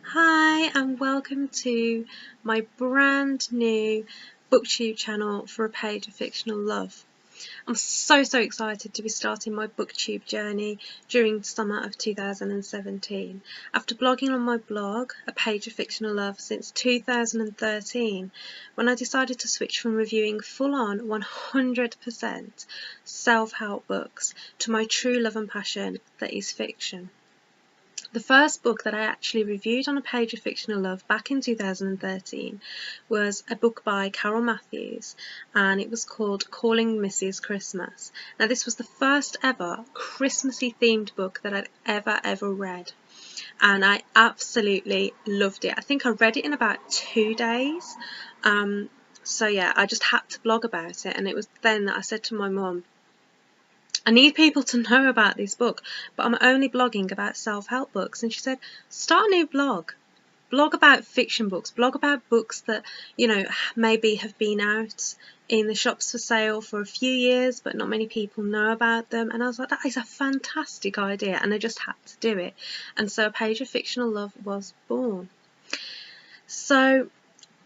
Hi and welcome to my brand new Booktube channel for A Page of Fictional Love. I'm so excited to be starting my Booktube journey during summer of 2017. After blogging on my blog, A Page of Fictional Love, since 2013, when I decided to switch from reviewing full-on 100% self-help books to my true love and passion that is fiction. The first book that I actually reviewed on A Page of Fictional Love back in 2013 was a book by Carol Matthews, and it was called Calling Mrs. Christmas. Now this was the first ever Christmassy themed book that I'd ever read, and I absolutely loved it. I think I read it in about 2 days. So yeah, I just had to blog about it, and it was then that I said to my mum, I need people to know about this book, but I'm only blogging about self-help books. And she said, start a new blog. Blog about fiction books. Blog about books that, maybe have been out in the shops for sale for a few years, but not many people know about them. And I was like, that is a fantastic idea. And I just had to do it. And so A Page of Fictional Love was born. So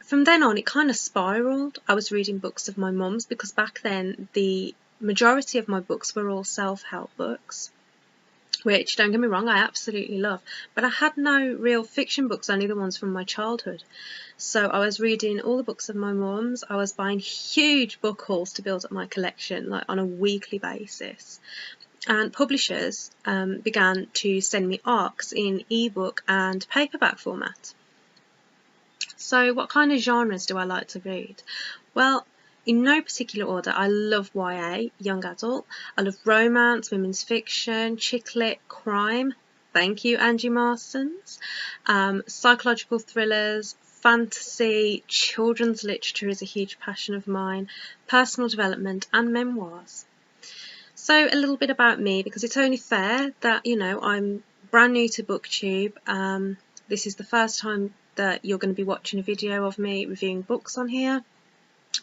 from then on, it kind of spiraled. I was reading books of my mum's because back then the majority of my books were all self-help books, which, don't get me wrong, I absolutely love, but I had no real fiction books, only the ones from my childhood. So I was reading all the books of my mum's. I was buying huge book hauls to build up my collection, like on a weekly basis, and publishers began to send me ARCs in ebook and paperback format. So what kind of genres do I like to read? Well, in no particular order, I love YA, young adult. I love romance, women's fiction, chick lit, crime. Thank you, Angie Marston's. Psychological thrillers, fantasy, children's literature is a huge passion of mine, personal development and memoirs. So a little bit about me, because it's only fair that, I'm brand new to Booktube. This is the first time that you're going to be watching a video of me reviewing books on here.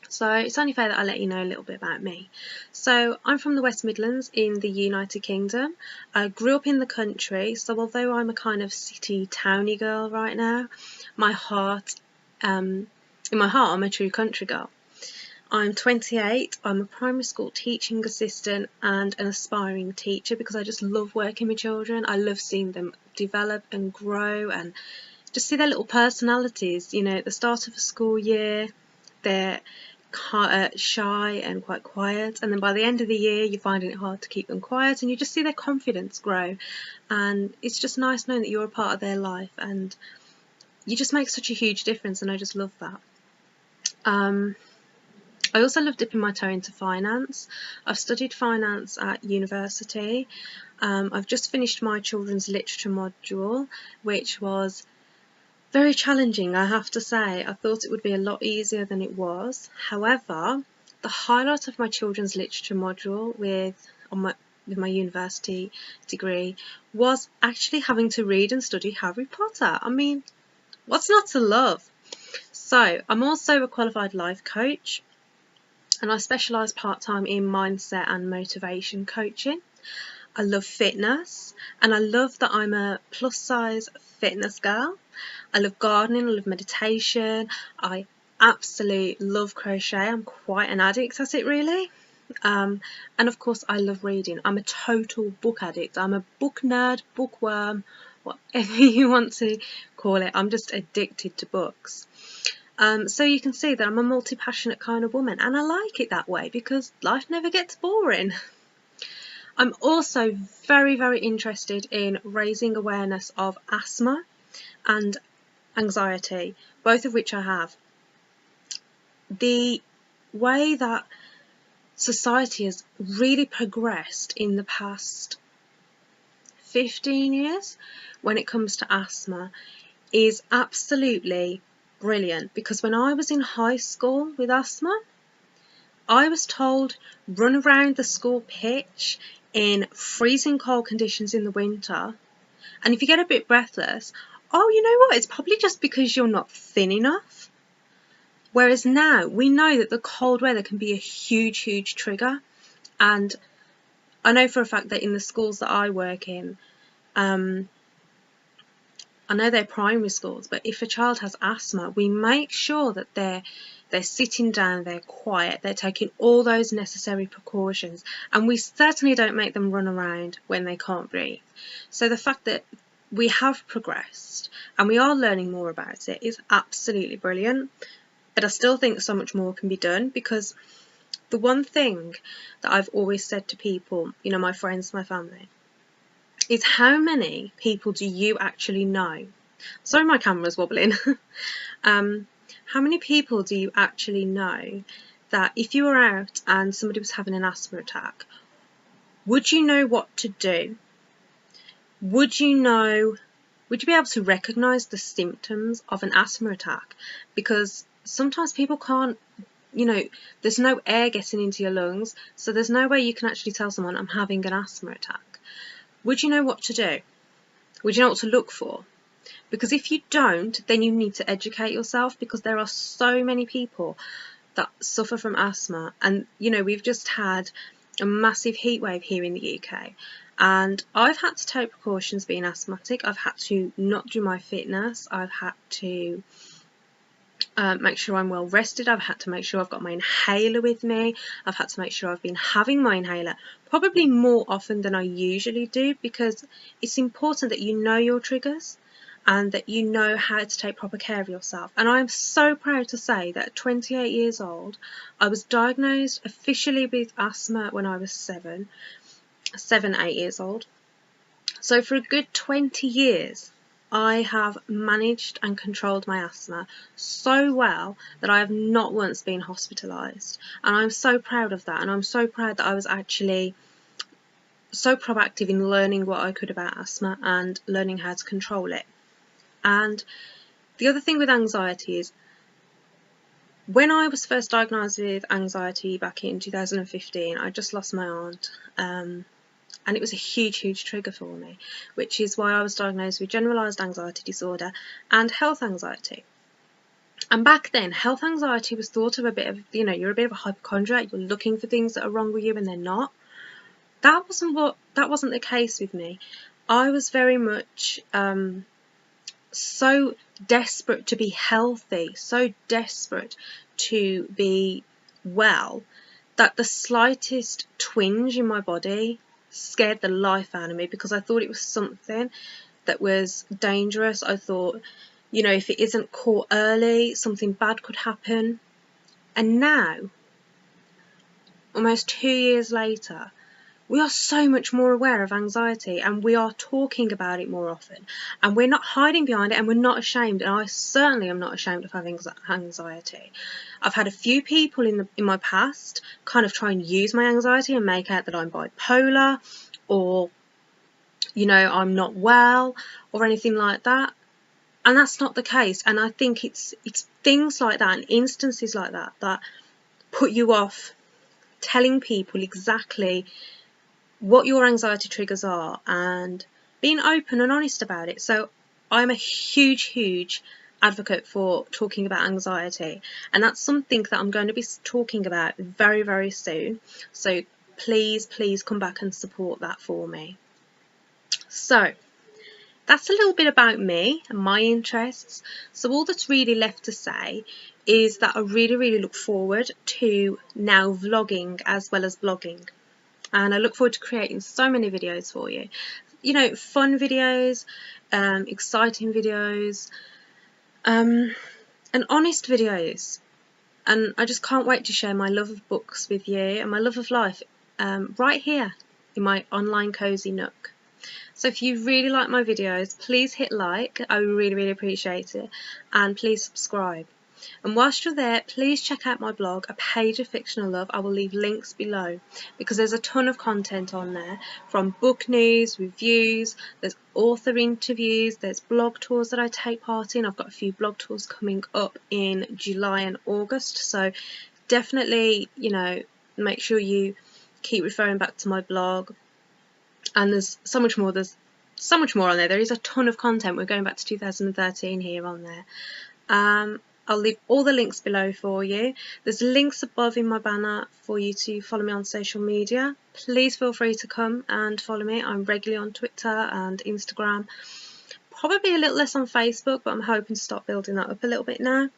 So it's only fair that I let you know a little bit about me. So I'm from the West Midlands in the United Kingdom. I grew up in the country, so although I'm a kind of city towny girl right now, in my heart I'm a true country girl. I'm 28, I'm a primary school teaching assistant and an aspiring teacher because I just love working with children. I love seeing them develop and grow and just see their little personalities. At the start of a school year, they're shy and quite quiet, and then by the end of the year you're finding it hard to keep them quiet, and you just see their confidence grow, and it's just nice knowing that you're a part of their life and you just make such a huge difference, and I just love that. I also love dipping my toe into finance. I've studied finance at university. I've just finished my children's literature module, which was very challenging, I have to say. I thought it would be a lot easier than it was. However, the highlight of my children's literature module with my university degree was actually having to read and study Harry Potter. I mean, what's not to love? So I'm also a qualified life coach, and I specialise part-time in mindset and motivation coaching. I love fitness, and I love that I'm a plus-size fitness girl. I love gardening, I love meditation, I absolutely love crochet. I'm quite an addict at it, really. And of course I love reading. I'm a total book addict. I'm a book nerd, bookworm, whatever you want to call it. I'm just addicted to books. So you can see that I'm a multi-passionate kind of woman, and I like it that way because life never gets boring. I'm also very interested in raising awareness of asthma and anxiety, both of which I have. The way that society has really progressed in the past 15 years when it comes to asthma is absolutely brilliant, because when I was in high school with asthma, I was told run around the school pitch in freezing cold conditions in the winter, and if you get a bit breathless, oh, you know what, it's probably just because you're not thin enough. Whereas now we know that the cold weather can be a huge trigger, and I know for a fact that in the schools that I work in, I know they're primary schools, but if a child has asthma, we make sure that they're sitting down, they're quiet, they're taking all those necessary precautions, and we certainly don't make them run around when they can't breathe. So the fact that we have progressed and we are learning more about it is absolutely brilliant, but I still think so much more can be done, because the one thing that I've always said to people, you know, my friends, my family, is how many people do you actually know? Sorry, my camera's wobbling. How many people do you actually know that if you were out and somebody was having an asthma attack, would you know what to do? Would you be able to recognise the symptoms of an asthma attack? Because sometimes people can't, you know, there's no air getting into your lungs, so there's no way you can actually tell someone, I'm having an asthma attack. Would you know what to do? Would you know what to look for? Because if you don't, then you need to educate yourself, because there are so many people that suffer from asthma. And, you know, we've just had a massive heat wave here in the UK. And I've had to take precautions being asthmatic. I've had to not do my fitness. I've had to make sure I'm well rested. I've had to make sure I've got my inhaler with me. I've had to make sure I've been having my inhaler probably more often than I usually do, because it's important that you know your triggers and that you know how to take proper care of yourself. And I'm so proud to say that at 28 years old, I was diagnosed officially with asthma when I was 8 years old. So for a good 20 years, I have managed and controlled my asthma so well that I have not once been hospitalised. And I'm so proud of that. And I'm so proud that I was actually so proactive in learning what I could about asthma and learning how to control it. And the other thing with anxiety is, when I was first diagnosed with anxiety back in 2015, I just lost my aunt. And it was a huge trigger for me, which is why I was diagnosed with generalised anxiety disorder and health anxiety. And back then, health anxiety was thought of a bit of, you know, you're a bit of a hypochondriac, you're looking for things that are wrong with you and they're not. That wasn't the case with me. I was very much so desperate to be healthy, so desperate to be well, that the slightest twinge in my body scared the life out of me, because I thought it was something that was dangerous. I thought, you know, if it isn't caught early, something bad could happen. And now, almost 2 years later, we are so much more aware of anxiety, and we are talking about it more often, and we're not hiding behind it, and we're not ashamed. And I certainly am not ashamed of having anxiety. I've had a few people in my past kind of try and use my anxiety and make out that I'm bipolar, or, you know, I'm not well, or anything like that. And that's not the case. And I think it's things like that and instances like that that put you off telling people exactly what your anxiety triggers are and being open and honest about it. So I'm a huge advocate for talking about anxiety, and that's something that I'm going to be talking about very soon. So please come back and support that for me. So that's a little bit about me and my interests. So all that's really left to say is that I really look forward to now vlogging as well as blogging. And I look forward to creating so many videos for you. You know, fun videos, exciting videos, and honest videos. And I just can't wait to share my love of books with you and my love of life right here in my online cozy nook. So if you really like my videos, please hit like. I really appreciate it. And please subscribe. And whilst you're there, please check out my blog, A Page of Fictional Love. I will leave links below, because there's a ton of content on there, from book news, reviews, there's author interviews, there's blog tours that I take part in. I've got a few blog tours coming up in July and August, so definitely, you know, make sure you keep referring back to my blog. And there's so much more on there. There is a ton of content. We're going back to 2013 here on there. I'll leave all the links below for you. There's links above in my banner for you to follow me on social media. Please feel free to come and follow me. I'm regularly on Twitter and Instagram, probably a little less on Facebook, but I'm hoping to start building that up a little bit now.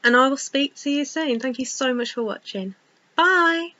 And I will speak to you soon. Thank you so much for watching. Bye!